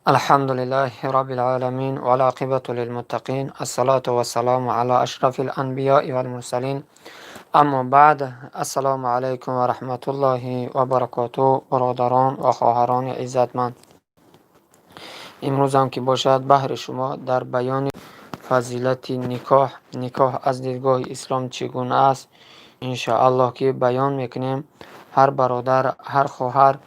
الحمد لله رب العالمين والعاقبة للمتقين الصلاة والسلام على أشرف الأنبياء والمرسلين اما بعد السلام علیکم و رحمت الله و برکاته برادران و خواهران عزتمند. امروز هم که باشد بحر شما در بیان فضیلت نکاح از دیدگاه اسلام چگونه است انشاءالله که بیان میکنیم. هر برادر هر خواهر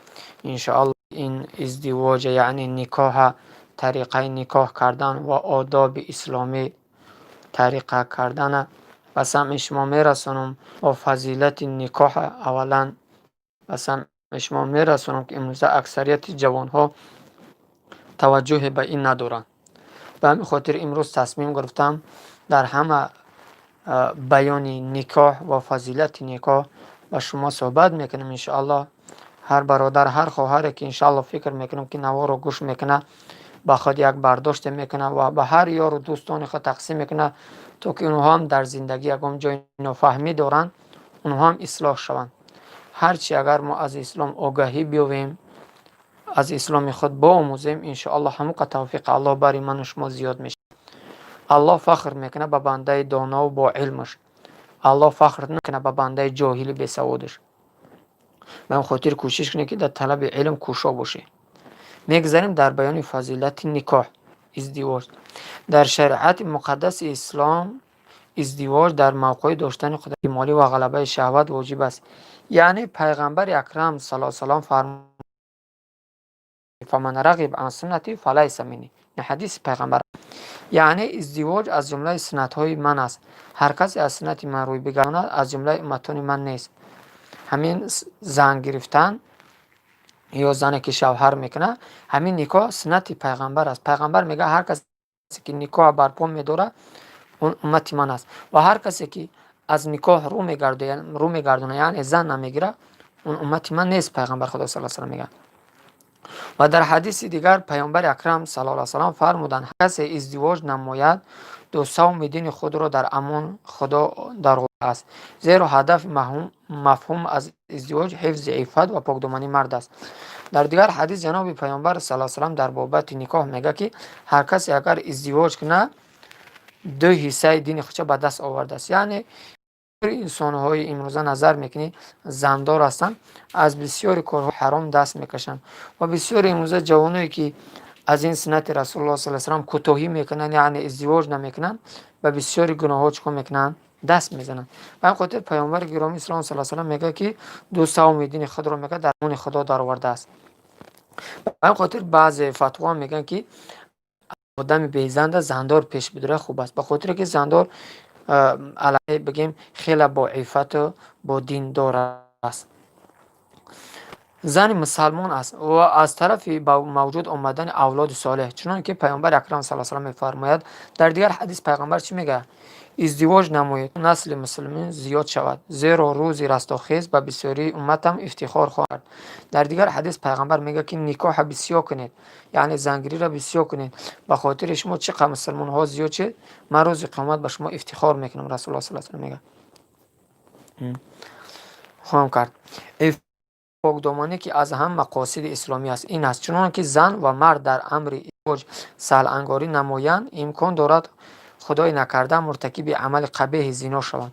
انشاءالله این ازدواج یعنی نکاح، طریقه نکاح کردن و آداب اسلامی طریقه کردن و سمع شما میرسونم و فضیلت نکاح. اولا و سمع شما میرسونم که امروز اکثریت جوان ها توجه به این ندارن. به همین خاطر امروز تصمیم گرفتم در همه بیان نکاح و فضیلت نکاح با شما صحبت میکنم. انشاءالله هر برادر هر خواهر که انشاءالله فکر میکنم که نوا رو گوش میکنه با خود یک برداشت میکنه و به هر یار و دوستان خود تقسیم میکنه تا که اونها هم در زندگی یکم جای نفهمی دارن، اونها هم اصلاح شوند. هرچی اگر ما از اسلام آگاهی بیابیم، از اسلام خود با آموزیم، انشاءالله همون توفیق الله برای من و شما زیاد میشه. الله فخر میکنه به بنده دانا و با علمش. الله فخر نکنه به بنده جاهل بی سوادش. به خاطر کوشش کنید که در طلب علم کوشا باشه. میگذاریم در بیان فضیلت نکاح، ازدواج. در شریعت مقدس اسلام ازدواج در موقع داشتن قدرت مالی و غلبه شهوت واجب است. یعنی پیغمبر اکرم صلی الله علیه و فرمود فمن رغب عن سنتی فلیس منی. نه حدیث پیغمبر. یعنی ازدواج از جمله سنت های من است. هر کسی از سنت من روی بگرداند از جمله امتان من نیست. همین زن گرفتن یا زنی که شوهر میکنه، همین نکاح سنت پیغمبر است. پیغمبر میگه هر کسی که نکاح برپا میداره اون امت من است و هر کسی که از نکاح رو میگردونه یعنی زن نمیگیره اون امت من نیست. پیغمبر خدا صلی الله علیه و سلم میگه. و در حدیث دیگر پیامبر اکرم صلی الله علیه و سلم فرمودند کسی ازدواج نماید دو سوم دین خود را در امان خدا در است، زیرا هدف مفهوم از ازدواج حفظ عفت و پاکدامنی مرد است. در دیگر حدیث جناب پیامبر صلی الله علیه و سلم در بابت نکاح میگه که هر کسی اگر ازدواج کنه دو حصه دین خودش به دست آورده است. یعنی انسان های امروزه نظر میکنی زندار هستن، از بسیاری کارها حرام دست میکشن و بسیاری امروزه جوانایی که از این سنت رسول الله صلی الله علیه و سلم کوتاهی میکنن یعنی ازدواج نمیکنن و بسیاری گناه ها چکو میکنن دست میزنن. به این خاطر پیامبر گرامی اسلام صلی الله علیه و سلم میگه که دو سوم دین خود را میگه در امان خدا در آورده است. به این خاطر بعض فتوا میگن که آدم بیزنده زندار پیش بدره خوب است، به خاطر که زندار علیه بگیم خیلی با عفت و با دین دار است، زن مسلمان است و از طرف موجود آمدن اولاد صالح، چنان که پیامبر اکرم صلی الله علیه و سلم میفرماید. در دیگر حدیث پیغمبر چی میگه؟ ازدواج نمایید نسل مسلمین زیاد شود، زیرا روزی رستاخیز به بسیاری امتم افتخار خواهد. در دیگر حدیث پیغمبر میگه که نکاح بسیار کنید، یعنی زنگیری را بسیار کنید، به خاطر شما چقدر مسلمان ها زیاد شد من روز قیامت به شما افتخار میکنم. رسول الله صلی الله علیه و سلم میگه خواهم کرد. پاکدامنی که از هم مقاصد اسلامی است این است چون که زن و مرد در امر ازدواج سهل‌انگاری نمایند امکان دارد خدای نکرده مرتکب عمل قبیح زنا شوند.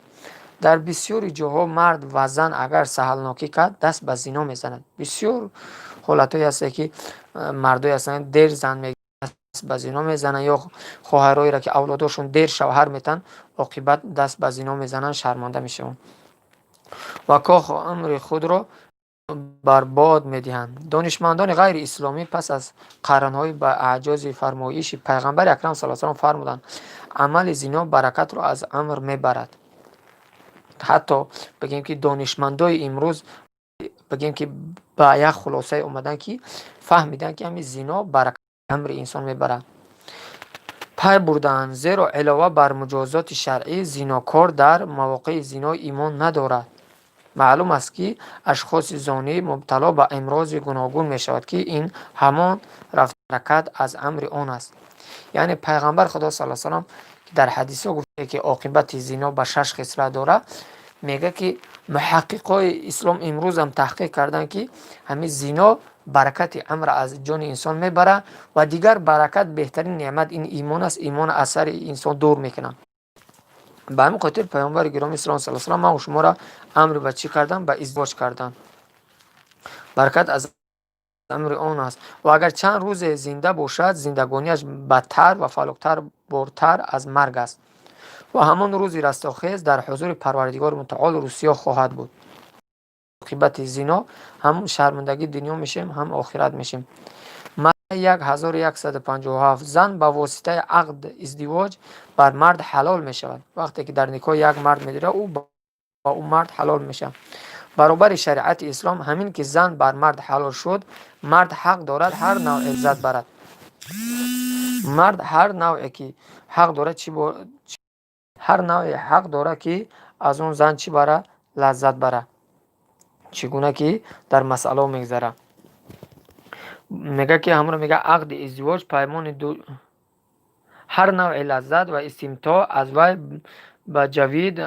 در بسیاری جاها مرد و زن اگر سهلناکی کرد دست به زنا میزنند. بسیار حالتایی هست که مردایی هستند دیر زن میگیرند دست به زنا میزنند، یا خواهرایی را که اولادشون دیر شوهر میتن عاقبت دست به زنا میزنند شرمنده میشوند و کاخ امر خود را برباد میدهند. دانشمندان غیر اسلامی پس از قرنهای به اعجاز فرمایش پیغمبر اکرم صلی الله علیه و سلم فرمودند عمل زنا برکت را از امر میبرد. حتی بگیم که دانشمندای امروز بگیم که با یک خلاصه اومدن که فهمیدن که همین زنا برکت امر انسان میبرد. پای بردن زیرا علاوه بر مجازات شرعی زناکار در مواقع زنا ایمان ندارد. معلوم است که اشخاص زانی مبتلا به امراض گوناگون می شود که این همان رفت حرکت از امر آن است. یعنی پیغمبر خدا صلی الله علیه و سلم در حدیث گفته که عاقبت زنا به 6 خصلت داره. میگه که محققای اسلام امروز هم تحقیق کردن که همین زنا برکت عمر از جان انسان میبره و دیگر برکت بهترین نعمت این ایمان است. ایمان اثر انسان دور میکنه. به همین خاطر پیامبر گرامی صلی الله علیه و سلم ما و شما را امر به چی کردن؟ به ازدواج کردن. برکت از امر آن است و اگر چند روز زنده باشد زندگانیش بدتر و فلوکتر برتر از مرگ است و همان روزی رستاخیز در حضور پروردگار متعال روسیا خواهد بود. عاقبت زنا هم شرمندگی دنیا میشیم هم آخرت میشیم. 1157 زن با واسطه عقد ازدواج بر مرد حلال می شود. وقتی که در نکاح یک مرد میداره او با او مرد حلال میشه. برابر شریعت اسلام همین که زن بر مرد حلال شد، مرد حق دارد هر نوع عزت برد. مرد هر نوعی که حق دارد هر نوع حق دارد که از اون زن چی بره؟ لذت بره. چگونه که در مسئله میگذره. میگه که همون میگه عقد ازدواج پیمان دو هر نوع لذت و استمتاع از وی به جوید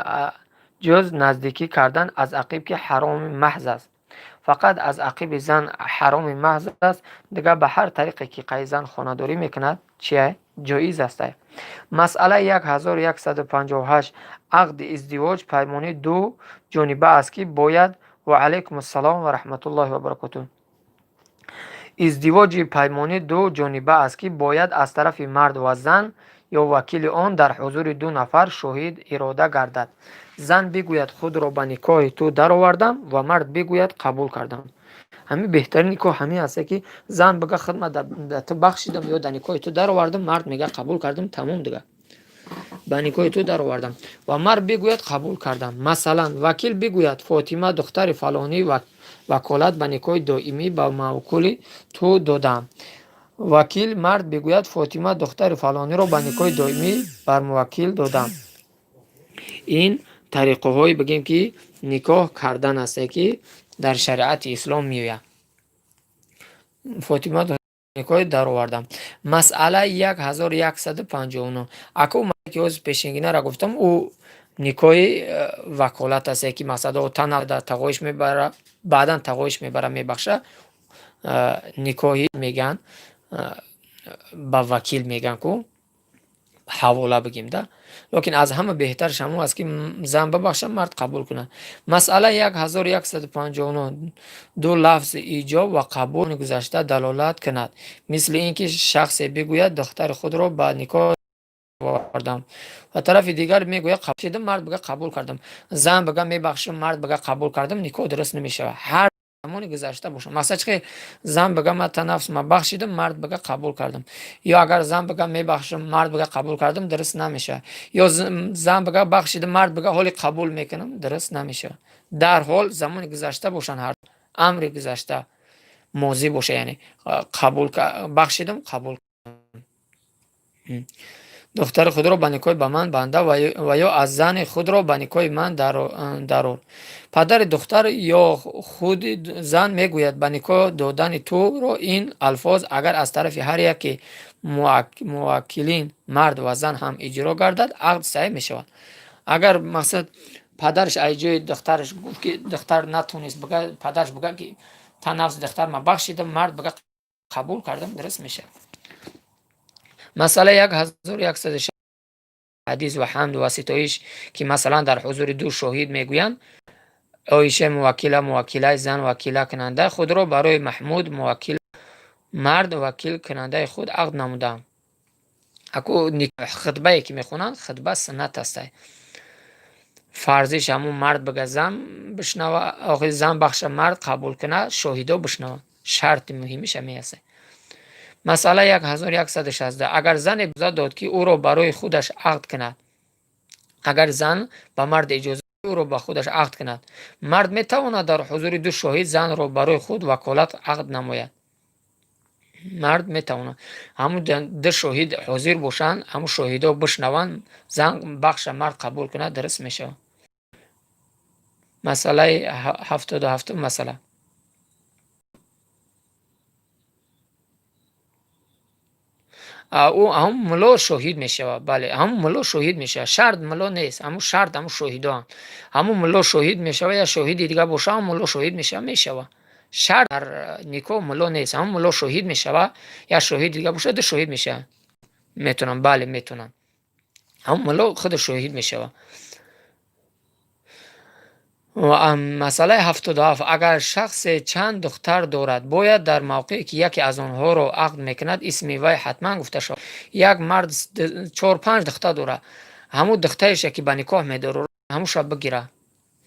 جز نزدیکی کردن از عقیب که حرام محض است. فقط از عقیب زن حرام محض است، دیگه به هر طریقی که قی زن خانه‌داری میکند چیه؟ جایز است. مسئله 1158 عقد ازدواج پیمانی دو جانبه است که باید و علیکم السلام و رحمت الله و برکاته. ازدواج پیمانی دو جانبه است که باید از طرف مرد و زن یا وکیل آن در حضور دو نفر شاهد اراده گردد. زن بگوید خود را به نکاح تو درآوردم و مرد بگوید قبول کردم. همین بهترین نکاح همین است که زن بگه خدمت تو بخشیدم یا در نکاح تو درآوردم، مرد میگه قبول کردم، تمام دیگه به نکاح تو درآوردم و مرد بگوید قبول کردم. مثلا وکیل بگوید فاطمه دختر فلانی و وکالت به نکاح دائمی به موکول تو دادم. وکیل مرد بگوید فاطمه دختر فلانی را به نکاح دائمی بر موکل دادم. این طریقه های بگیم که نکاح کردن است که در شریعت اسلام میوید. فاطمه دختر نکاح در آوردم. مسئله 1159 اکو من که از پیشنگینه را گفتم او نکاح وکالت است که مثلا تن در تقویش میبره، بعدا تقویش میبره میبخشه، نکاحی میگن با وکیل میگن که حواله بگیم ده. لیکن از همه بهتر شما است که زن ببخشه مرد قبول کنه. مسئله 1159 دو لفظ ایجاب و قبول گذشته دلالت کند، مثل اینکه شخص بگوید دختر خود را به نکاح آوردم و طرف دیگر میگوید قبول شدم، مرد بگه قبول کردم. زن بگه میبخشم، مرد بگه قبول کردم، نکاح درست نمیشه. هر زمانی گذشته باشه. مثلا که زن بگه من تنفس ما بخشیدم، مرد بگه قبول کردم. یا اگر زن بگه میبخشم، مرد بگه قبول کردم، درست نمیشه. یا زن بگه بخشیدم، مرد بگه حالی قبول میکنم، درست نمیشه. در حال زمانی گذشته باشن، هر امر گذشته ماضی باشه، یعنی قبول بخشیدم قبول. دختر خود را به نکاح به من بنده و یا از زن خود را به نکاح من درآر. پدر دختر یا خود زن میگوید به نکاح دادن تو را این الفاظ اگر از طرف هر یک موکلین مرد و زن هم اجرا گردد عقد صحیح می شود. اگر مثلا پدرش ایجای دخترش گفت که دختر نتونست بگه، پدرش بگه که تا نفس دختر ما بخشیدم، مرد بگه قبول کردم، درست میشه. مسئله 1160 حدیث و حمد و ستایش که مثلا در حضور دو شاهد میگویند عایشه موکله زن وکیله کننده خود را برای محمود موکل مرد وکیل کننده خود عقد نمودم. اکو خطبه که میخونن خطبه سنت است. فرضش همون مرد بگه زن بشنوه، آخر زن بخش مرد قبول کنه، شاهدا بشنوه. شرط مهمیش می است. مسئله 1116 اگر زن اجازه داد که او را برای خودش عقد کند، اگر زن به مرد اجازه او را به خودش عقد کند، مرد میتواند در حضور دو شاهد زن را برای خود وکالت عقد نماید. مرد میتواند همون دو شاهد حاضر باشند، همون شاهدا بشنوند، زن بخش مرد قبول کند، درست میشه. مسئله 77 مسئله او هم ملا شهید میشود. بله هم ملا شهید میشه، شرط ملا نیست، همون شرط همون شهیدان، همون ملا شهید میشه یا شهیدی دیگه باشه هم ملا شهید میشه. شرط در نیکو ملا نیست، همون ملا شهید میشه یا شهید دیگه باشه ده شهید میشه. میتونم، بله میتونم، همون ملا خود شهید میشه. و مسئله 77، اگر شخص چند دختر دارد باید در موقعی که یکی از آنها را عقد میکند اسم وی حتما گفته شود. یک مرد 4-5 دختر داره، همون دخترش که به نکاح میداره همون شب بگیره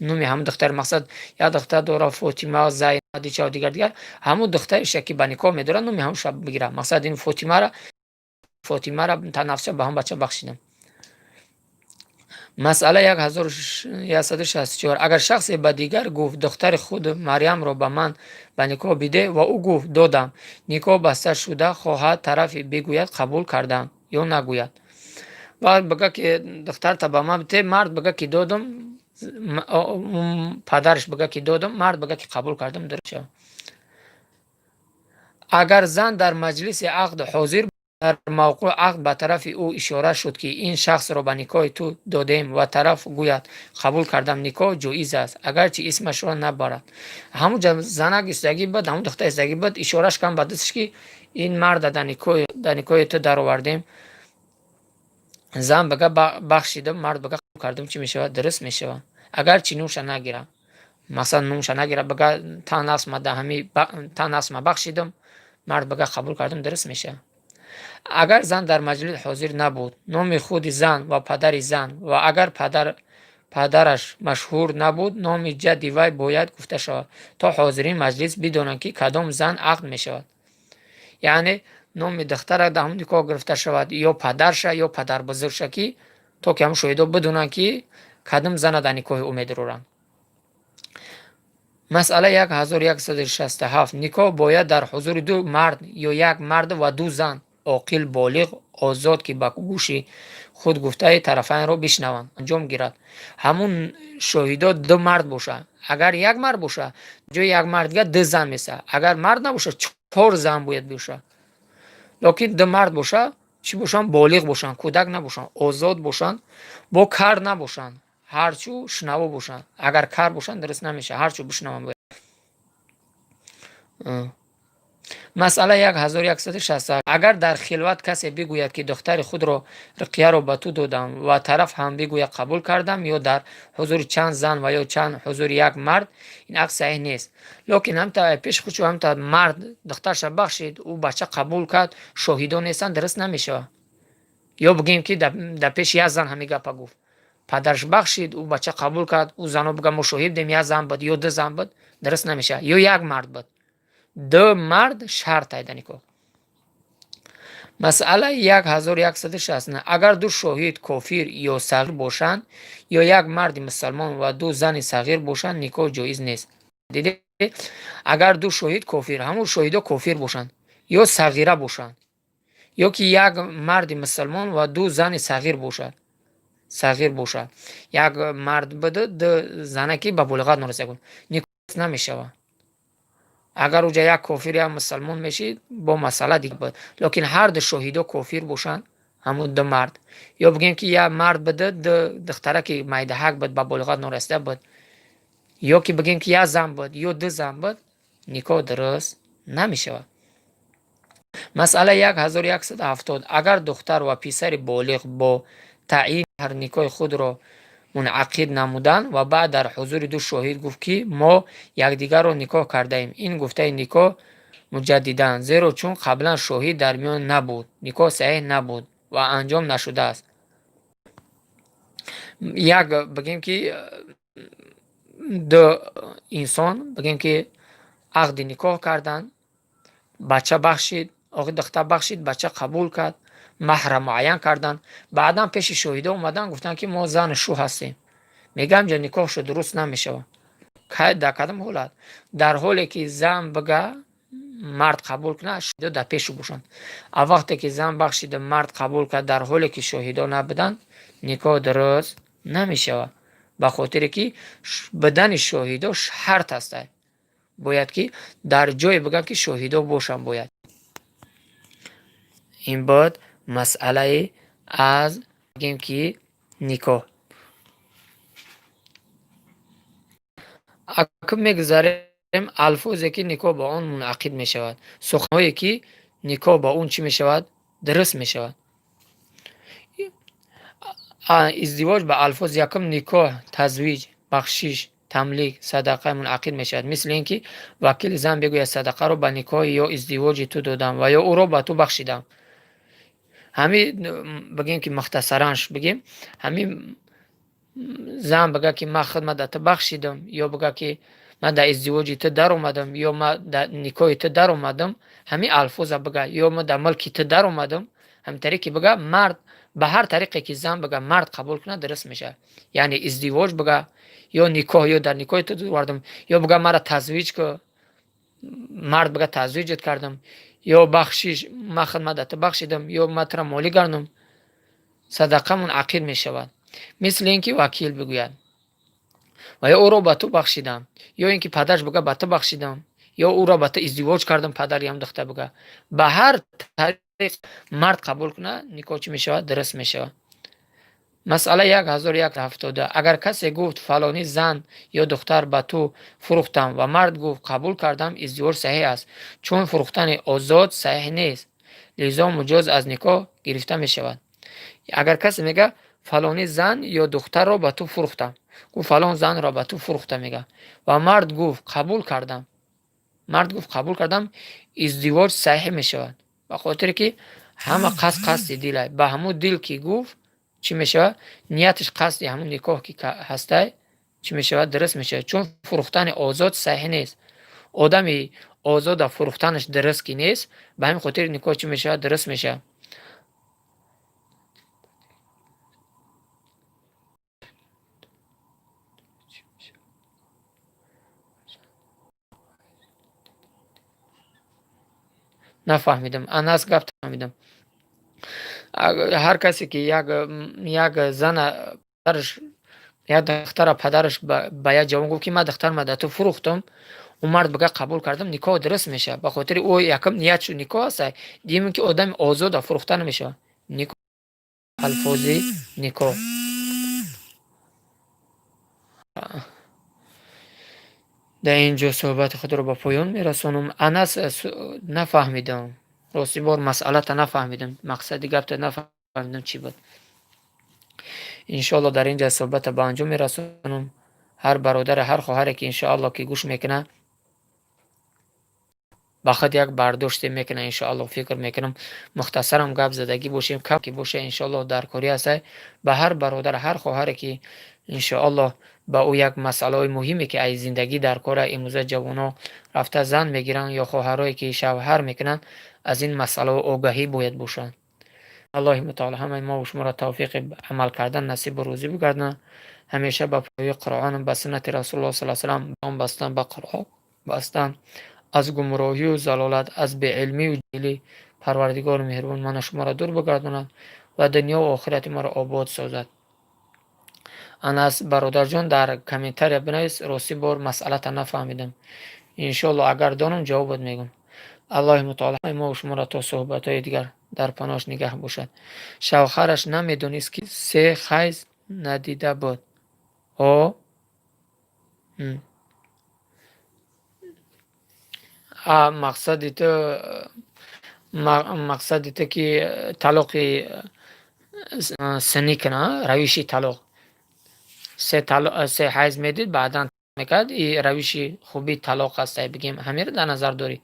نومی همون دختر، مقصد یا دختر داره فاطمه، زینب، دیچه دیگر همون دخترش که به نکاح میداره نومی همون شب بگیره، مقصد این فاطمه را تا نفسه به هم بچه بخشیدم. مسئله 1164، اگر شخص به دیگر گفت دختر خود مریم را به من به نکاح بده و او گفت دادم، نکاح بسته شده، خواهد طرف بگوید قبول کردم یا نگوید. و بگه که دختر تا به من بده، مرد بگه که دادم، پدرش بگه که دادم، مرد بگه که قبول کردم، درشه. اگر زن در مجلس عقد حاضر در موقع عقد به طرف او اشاره شد که این شخص را به نکاح تو دادیم و طرف گوید قبول کردم، نکاح جایز است اگرچه اسمش را نبرد. همون زنک استگی بود، همون دختر استگی بود، اشارهش کن به دستش که این مرد در نکاح تو در آوردیم، زن بگه بخشیدم، مرد بگه قبول کردم، چی میشه؟ درست میشه. اگرچه نوش نگیره، مثلا نوش نگیره، بگه تن اسم دهمی تن اسم بخشیدم، مرد بگه قبول کردم، درست میشه. اگر زن در مجلس حاضر نبود، نام خود زن و پدر زن و اگر پدرش مشهور نبود، نام جد وی باید گفته شود تا حاضرین مجلس بدانند که کدام زن عقد می شود. یعنی نام دختر در همون نکاح گرفته شود یا پدرش یا پدر بزرگش، که تا که هم شهدا بدونن که کدام زن در نکاح او می‌دارند. مسئله 1167، نکاح باید در حضور دو مرد یا یک مرد و دو زن عاقل بالغ آزاد که به گوش خود گفته طرفین را بشنوند انجام گیرد. همون شاهدا دو مرد باشه، اگر یک مرد باشه جای یک مرد دیگه دو زن میشه، اگر مرد نباشه 4 زن باید باشه. لکن دو مرد باشه، چی باشن؟ بالغ باشن، کودک نباشن، آزاد باشن، با کار نباشن، هرچو شنوا باشن. اگر کار باشن درست نمیشه، هرچو بشنوان باید. مسئله 1160، اگر در خلوت کسی بگوید که دختر خود را رقیه را به تو دادم و طرف هم بگوید قبول کردم، یا در حضور چند زن و یا چند حضور یک مرد، این عکس صحیح نیست. لکن هم تا پیش خودشو هم تا مرد دخترش بخشید او بچه قبول کرد، شاهدان نیستن، درست نمیشه. یا بگیم که در پیش یک زن همین گپ گفت، پدرش بخشید او بچه قبول کرد، او زنو بگم ما شاهد دیم یک زن بود یا دو زن بود، درست نمیشه. یا یک مرد بود، دو مرد شرط ایدنی کو. مسئله 1160، اگر دو شاهد کافر یا صغیر باشند یا یک مرد مسلمان و دو زن صغیر باشند، نکاح جایز نیست. دیدی؟ اگر دو شاهد کافر، همون شاهدا کافر باشند یا صغیره باشند، یا که یک مرد مسلمان و دو زن صغیر باشد، یک مرد بده دو زنکی به بلوغت نرسیده، نکاح نمیشه. اگر اوجا یک کافر یا مسلمان میشید با مسئله دیگه بود. لکن هر دو شاهدا کافر باشن، همون دو مرد، یا بگیم که یک مرد بده دختره که میدهک بود به بلوغت نرسیده بود، یا که بگیم که یک زن بود یا دو زن بود، نکاح درست نمیشه. مسئله 1170، اگر دختر و پسر بالغ با تعیین هر نکاح خود را منعقد نمودن و بعد در حضور دو شاهد گفت که ما یکدیگر را نکاح کرده ایم، این گفته نکاح مجددن، زیرا چون قبلا شاهد در میان نبود، نکاح صحیح نبود و انجام نشده است. یک بگیم که دو انسان بگیم که عقد نکاح کردن، بچه بخشید، آقای دختر بخشید، بچه قبول کرد، مهر معین کردن، بعدا پیش شاهده اومدن گفتن که ما زن شو هستیم، میگم جا نکاحش درست نمیشه. در کدام حالت؟ در حالی که زن بگه مرد قبول کنه، شاهده در پیش باشن. وقتی که زن بخشید مرد قبول کرد در حالی که شاهده نبودن، نکاح درست نمیشه، به خاطر که بدن شاهده شرط است، باید که در جای بگن که شاهده باشن باید. این بود مسئله از بگیم که نکاح. اکنون میگذاریم الفاظی که نکاح با آن منعقد می شود، سخنهایی که نکاح با اون چی می شود؟ درست می شود. ازدواج با الفاظ یکم نکاح، تزویج، بخشش، تملیک، صدقه منعقد می شود. مثل اینکه وکیل زن بگوید صدقه رو به نکاح یا ازدواج تو دادم و یا او رو به تو بخشیدم. همین بگیم که مختصرانش بگیم، همین زن بگه که من خدمت تو بخشیدم، یا بگه که من در ازدواج تو در اومدم، یا من در نکاح تو در اومدم، همین الفاظ بگه، یا من در ملک تو در اومدم. همین طریقی بگه مرد به هر طریقی که زن بگه مرد قبول کنه درست میشه. یعنی ازدواج بگه یا نکاح، یا در نکاح تو دوردم، یا بگه مرا تزویج که مرد بگه تزویجت کردم، یا بخشش من خدمت تو بخشیدم، یا من ترا مالی گردم، صدقه منعقد می شود. مثل اینکه وکیل بگوید و یا او را به تو بخشیدم، یا اینکه پدرش بگه به تو بخشیدم، یا او را به تو ازدواج کردم، پدری هم دختر بگه، به هر طریق مرد قبول کنه نکاح چی می شود؟ درست می شود. مسئله 1170. اگر کسی گفت فلانی زن یا دختر به تو فروختم و مرد گفت قبول کردم، ازدواج صحیح است، چون فروختن آزاد صحیح نیست، لذا مجاز از نکاح گرفته می شود. اگر کسی میگه فلانی زن یا دختر را به تو فروختم، گفت فلان زن را به تو فروختم میگه، و مرد گفت قبول کردم، ازدواج صحیح می شود. به خاطر که همه قصد دل، به همون دل که گفت چی می شود؟ نیتش قصد همون نکاح که هسته چی می شود؟ درست می شود. چون فروختن آزاد صحیح نیست، آدمی آزاد فروختنش درست کی نیست، به همین خاطر نکاح چی می شود؟ درست می شود. نفهمیدم، انا از گفت نفهمیدم. هر کسی که یک زن پدرش یا دختر پدرش به یک جوان گفت که من دختر ما تو فروختم، اون مرد بگه قبول کردم، نکاح درست میشه. به خاطر او یکم نیت شو نکاح است. دیم که آدم آزاد فروختن میشه. نکاح الفاظی نکاح. در اینجا صحبت خود رو با پایان میرسونم. انس نفهمیدم، راستی بار مسئله تا نفهمیدم، مقصد گپ تا نفهمیدم چی بود. انشالله در اینجا صحبت با انجام میرسونم. هر برادر هر خواهر که انشالله که گوش میکنه بخاطر یک برداشتی میکنه، انشالله فکر میکنم مختصرم گپ زدگی باشیم کم که باشه، انشالله در کاری است. به هر برادر هر خواهر که انشالله با او یک مسئله مهمی که ای زندگی در کار امروز جوانا رفته زن میگیرن یا خواهرایی که شوهر میکنن، از این مسئله آگاهی باید باشن. الله متعال همه ما و شما را توفیق عمل کردن نصیب و روزی بگردن. همیشه با پای قرآن و سنت رسول الله صلی الله علیه و سلم بستن، با قرآن بستن، از گمراهی و ضلالت، از بی علمی و جهلی پروردگار مهربان من شما را دور بگرداند و دنیا و آخرت ما را آباد سازد. انس برادر جان در کامنتر بنویس، راستی بار مسئله تا نفهمیدم، انشالله اگر دانم جوابت میگم. الله متعال ما و شما را تا صحبت های دیگر در پناهش نگه باشد. شوهرش نمیدونست که 3 خیز ندیده بود. او مقصد تو که طلاق سنی کنه، روشی طلاق 3 حیض میدید بعدا میکرد، این روشی خوبی طلاق است بگیم، همین رو در نظر داری.